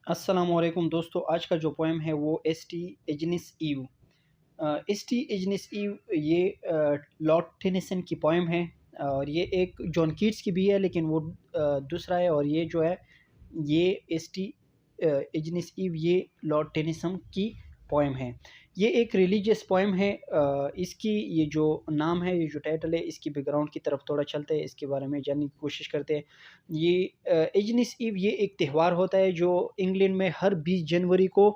अस्सलामुअलैकुम दोस्तों, आज का जो पोएम है वो एस.टी. एजनिस ईव। एस.टी. एजनिस ईव ये लॉर्ड टेनिसन की पोएम है और ये एक जॉन कीट्स की भी है, लेकिन वो दूसरा है। और ये जो है ये एस.टी. एजनिस ईव ये लॉर्ड टेनिसन की पोएम है। ये एक रिलीजियस पोएम है। इसकी ये जो नाम है, ये जो टाइटल है, इसकी बैकग्राउंड की तरफ थोड़ा चलते हैं, इसके बारे में जानने की कोशिश करते हैं। ये एजनिस ईव ये एक त्यौहार होता है जो इंग्लैंड में हर 20 जनवरी को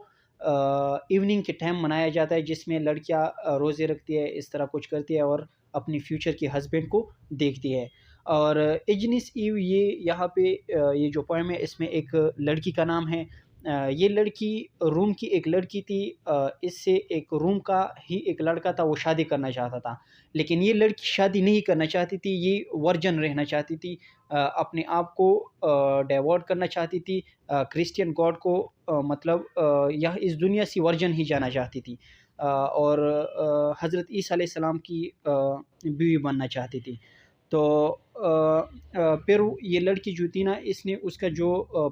इवनिंग के टाइम मनाया जाता है, जिसमें लड़कियां रोज़े रखती है, इस तरह कुछ करती है और अपनी फ्यूचर के हस्बैंड को देखती है। और एजनिस ईव ये यहाँ पे ये जो पोएम है इसमें एक लड़की का नाम है। ये लड़की रूम की एक लड़की थी। इससे एक रूम का ही एक लड़का था, वो शादी करना चाहता था। लेकिन ये लड़की शादी नहीं करना चाहती थी, ये वर्जिन रहना चाहती थी। अपने आप को डाइवर्ट करना चाहती थी, क्रिश्चियन गॉड को मतलब यह इस दुनिया से वर्जिन ही जाना चाहती थी। और हज़रत ईसा अलैहिस्सलाम की बीवी बनना चाहती थी। तो फिर ये लड़की जो थी ना, इसने उसका जो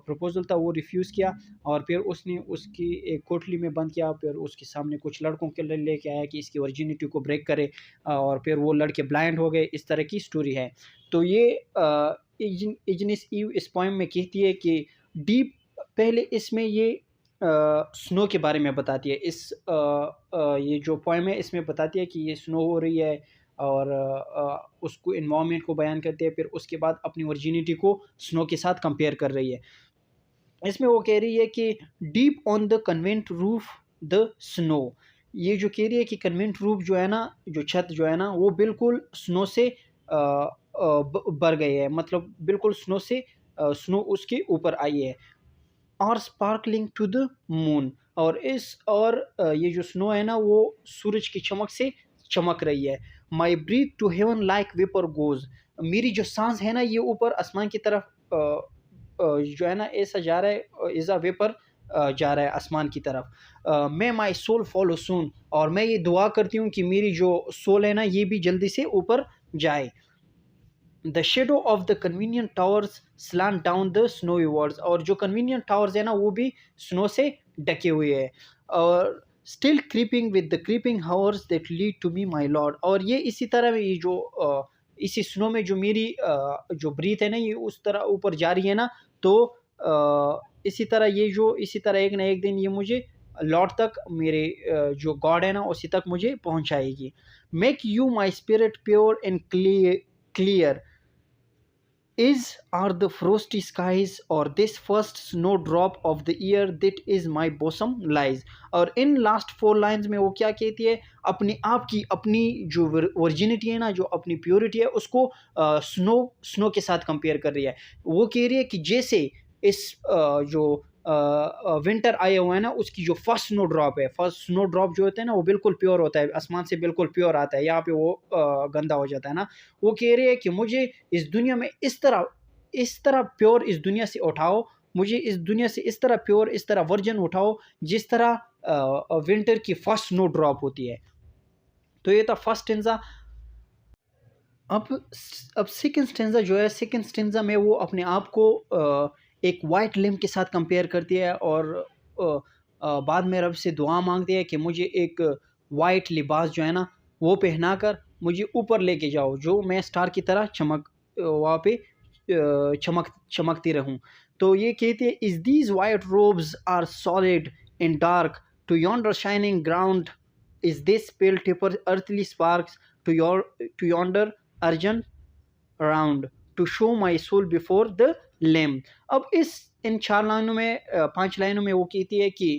प्रपोज़ल था वो रिफ्यूज़ किया और फिर उसने उसकी एक कोठरी में बंद किया। फिर उसके सामने कुछ लड़कों के लिए लेके आया कि इसकी वर्जिनिटी को ब्रेक करे, और फिर वो लड़के ब्लाइंड हो गए। इस तरह की स्टोरी है। तो ये इजनिस ईव इस पोएम में कहती है कि डीप पहले इसमें ये स्नो के बारे में बताती है। ये जो पोएम है इसमें बताती है कि ये स्नो हो रही है और उसको एनवायरनमेंट को बयान करती है। फिर उसके बाद अपनी वर्जिनिटी को स्नो के साथ कंपेयर कर रही है। इसमें वो कह रही है कि deep on the convent roof the snow. ये जो कह रही है कि कन्वेंट रूफ जो है ना, जो छत जो है ना, वो बिल्कुल स्नो से भर गई है, मतलब बिल्कुल स्नो से स्नो उसके ऊपर आई है। और स्पार्कलिंग टू द मून। और ये जो स्नो है ना, वो सूरज की चमक से चमक रही है। My breath to heaven like vapour goes. मेरी जो सांस है ना, ये ऊपर आसमान की तरफ जो है ना, ऐसा जा रहा है, इज़ अ वेपर जा रहा है आसमान की तरफ। मैं माई सोल फॉलो सून। और मैं ये दुआ करती हूँ कि मेरी जो सोल है ना, ये भी जल्दी से ऊपर जाए। The shadow of the convenient towers slant down the snowy worlds. और जो कन्वीनियंट टावर्स है ना, वो भी स्नो से ढके हुए हैं। और still creeping with the creeping hours that lead to me my lord. और ये इसी तरह ये जो इसी स्नो में जो मेरी जो ब्रीथ है ना, ये उस तरह ऊपर जा रही है ना। तो इसी तरह एक ना एक दिन ये मुझे लॉर्ड तक, मेरे जो गॉड है ना, उसी तक मुझे पहुंचाएगी। Make you my spirit pure and clear is are the frosty skies, or this first snowdrop of the year that is my bosom lies। और इन लास्ट 4 लाइन्स में वो क्या कहती है, अपनी आप की अपनी जो वर्जिनिटी है ना, जो अपनी प्योरिटी है, उसको स्नो के साथ कंपेयर कर रही है। वो कह रही है कि जैसे इस जो विंटर आया हुआ है ना, उसकी जो फर्स्ट स्नो ड्रॉप है, फर्स्ट स्नो ड्रॉप जो होता है ना, वो बिल्कुल प्योर होता है, आसमान से बिल्कुल प्योर आता है, यहाँ पे वो गंदा हो जाता है ना। वो कह रही है कि मुझे इस दुनिया में इस तरह प्योर इस दुनिया से उठाओ, मुझे इस दुनिया से इस तरह प्योर, इस तरह वर्जन उठाओ, जिस तरह विंटर की फर्स्ट स्नो ड्रॉप होती है। तो ये था फर्स्ट स्टेंजा। अब सेकंड स्टेंजा जो है, सेकंड स्टेंजा में वो अपने आप को एक वाइट लिम्ब के साथ कंपेयर करती है और बाद में रब से दुआ मांगती है कि मुझे एक वाइट लिबास जो है ना, वो पहना कर मुझे ऊपर लेके जाओ, जो मैं स्टार की तरह वहाँ पे चमकती रहूं। तो ये कहती है, is these white robes are solid in dark to yonder shining ground, is this pale taper earthly sparks to yonder urgent round to show my soul before the lamb। अब इन 4 लाइनों में 5 लाइनों में वो कहती है कि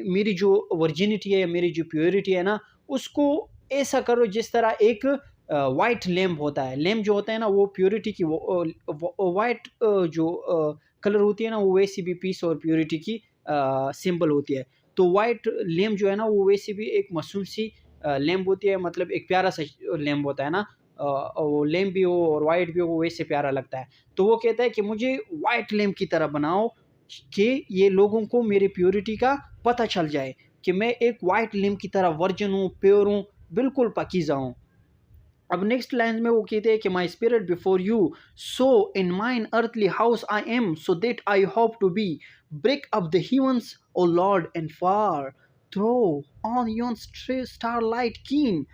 मेरी जो वर्जिनिटी है, मेरी जो प्योरिटी है ना, उसको ऐसा करो जिस तरह एक वाइट लैम्प होता है। लैम्प जो होता है ना, वो प्योरिटी की वाइट जो कलर होती है ना, वो वैसी भी पीस और प्योरिटी की सिंबल होती है। तो वाइट लैम्प जो है ना, वो वैसी भी एक मासूम सी लैम्प होती है, मतलब एक प्यारा सा लैम्प होता है ना। वो लैम्प भी हो और वाइट भी हो, वो वैसे प्यारा लगता है। तो वो कहता है कि मुझे वाइट लैम्प की तरह बनाओ कि ये लोगों को मेरी प्योरिटी का पता चल जाए कि मैं एक वाइट लैम्प की तरह वर्जिन हूँ, प्योर हूँ, बिल्कुल पाकीज़ा हूँ। अब नेक्स्ट लाइन में वो कहते हैं कि my spirit before you so in mine earthly house I am so that I hope to be break up the heavens O lord and far through on yon starlight keen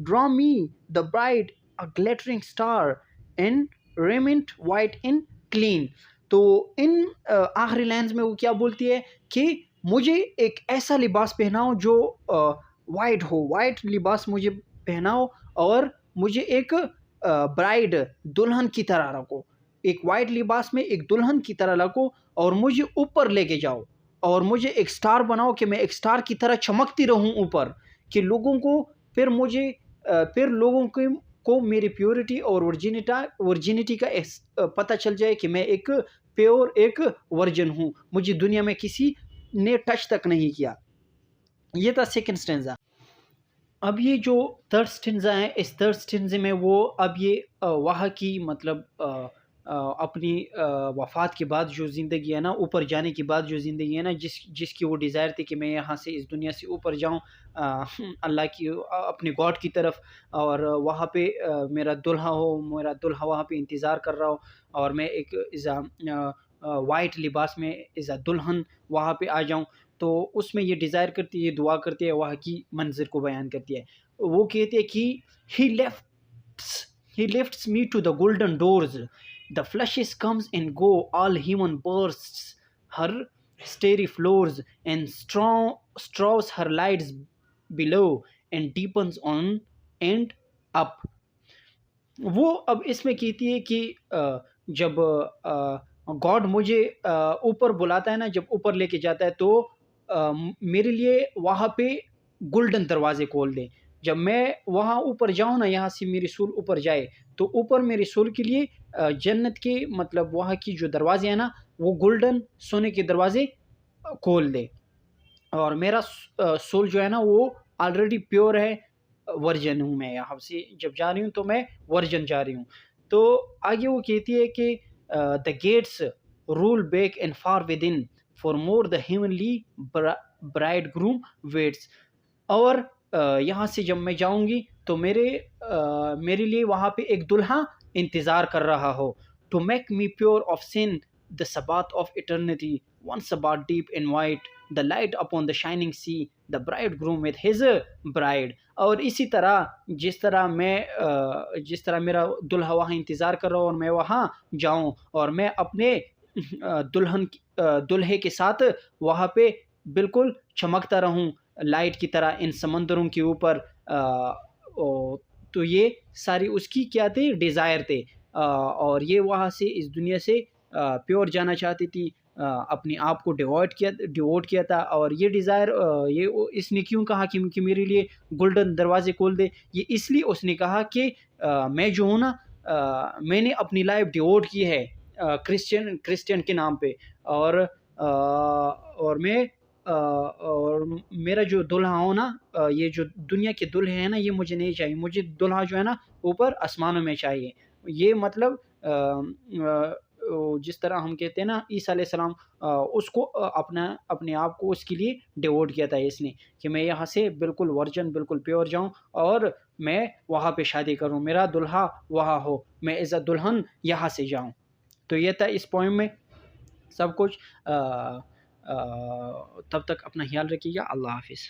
draw me the bride a glittering star in raiment white and clean। तो इन आखिरी lines में वो क्या बोलती है कि मुझे एक ऐसा लिबास पहनाओ जो वाइट हो, वाइट लिबास मुझे पहनाओ और मुझे एक ब्राइड दुल्हन की तरह रखो, एक वाइट लिबास में एक दुल्हन की तरह रखो और मुझे ऊपर लेके जाओ और मुझे एक स्टार बनाओ कि मैं एक स्टार की तरह चमकती रहूं ऊपर, कि लोगों को फिर मुझे फिर लोगों को मेरी प्योरिटी और वर्जिनिटी का पता चल जाए कि मैं एक प्योर एक वर्जन हूँ, मुझे दुनिया में किसी ने टच तक नहीं किया। ये था सेकंड स्टेंजा। अब ये जो थर्ड स्टेंजा है, इस थर्ड स्टेंजे में वो अब ये वहाँ की मतलब अपनी वफ़ात के बाद जो ज़िंदगी है ना, ऊपर जाने के बाद जो ज़िंदगी है ना, जिसकी वो डिज़ायर थी कि मैं यहाँ से इस दुनिया से ऊपर जाऊँ अल्लाह की अपने गॉड की तरफ, और वहाँ पे मेरा दूल्हा हो, मेरा दूल्हा वहाँ पे इंतज़ार कर रहा हो और मैं एक वाइट लिबास में एज़ अ दुल्हन वहाँ पे आ जाऊँ। तो उसमें ये डिज़ायर करती है, दुआ करती है, वहाँ की मंज़िल को बयान करती है। वो कहती है कि he lifts me to the golden doors, the flashes comes and go, all human bursts her starry floors and straws her lights below and deepens on and up। वो अब इसमें कहती है कि जब गॉड मुझे ऊपर बुलाता है ना, जब ऊपर लेके जाता है तो मेरे लिए वहाँ पे गोल्डन दरवाजे खोल दे। जब मैं वहाँ ऊपर जाऊँ ना, यहाँ से मेरी सूल ऊपर जाए तो ऊपर मेरी सूल के लिए जन्नत के मतलब वहाँ की जो दरवाजे हैं ना, वो गोल्डन सोने के दरवाजे खोल दे और मेरा सोल जो है ना वो ऑलरेडी प्योर है, वर्जन हूँ मैं, यहाँ से जब जा रही हूँ तो मैं वर्जन जा रही हूँ। तो आगे वो कहती है कि the gates roll back and far within for more the heavenly bridegroom waits. और यहाँ से जब मैं जाऊँगी तो मेरे लिए वहाँ पे एक दुल्हा इंतज़ार कर रहा हो, to make me pure of sin the sabbath of eternity one sabbath deep and wide the light upon the shining sea the bridegroom with his bride. और इसी तरह जिस तरह मेरा दुल्हा वहाँ इंतज़ार कर रहा हो और मैं वहाँ जाऊँ और मैं अपने दुल्हे के साथ वहाँ पे बिल्कुल चमकता रहूँ लाइट की तरह इन समंदरों के ऊपर। तो ये सारी उसकी क्या थे, डिज़ायर थे, और ये वहाँ से इस दुनिया से प्योर जाना चाहती थी, अपने आप को डिवोट किया था। और ये डिज़ायर ये इसने क्यों कहा कि मेरे लिए गोल्डन दरवाजे खोल दे, ये इसलिए उसने कहा कि मैं जो हूँ ना, मैंने अपनी लाइफ डिवोट की है क्रिश्चियन के नाम पे, और मैं और मेरा जो दुल्हा हो ना, ये जो दुनिया के दूल्हे हैं ना, ये मुझे नहीं चाहिए, मुझे दुल्हा जो है ना ऊपर आसमानों में चाहिए। ये मतलब जिस तरह हम कहते हैं ना ईसा अलैहिस्सलाम, उसको अपने आप को उसके लिए डिवोट किया था इसने, कि मैं यहाँ से बिल्कुल वर्जन बिल्कुल प्योर जाऊँ और मैं वहाँ पे शादी करूँ, मेरा दुल्हा वहाँ हो, मैं एज़ अ दुल्हन यहाँ से जाऊँ। तो ये था इस पोएम में सब कुछ। तब तक अपना ख्याल रखिएगा। अल्लाह हाफ़िज़।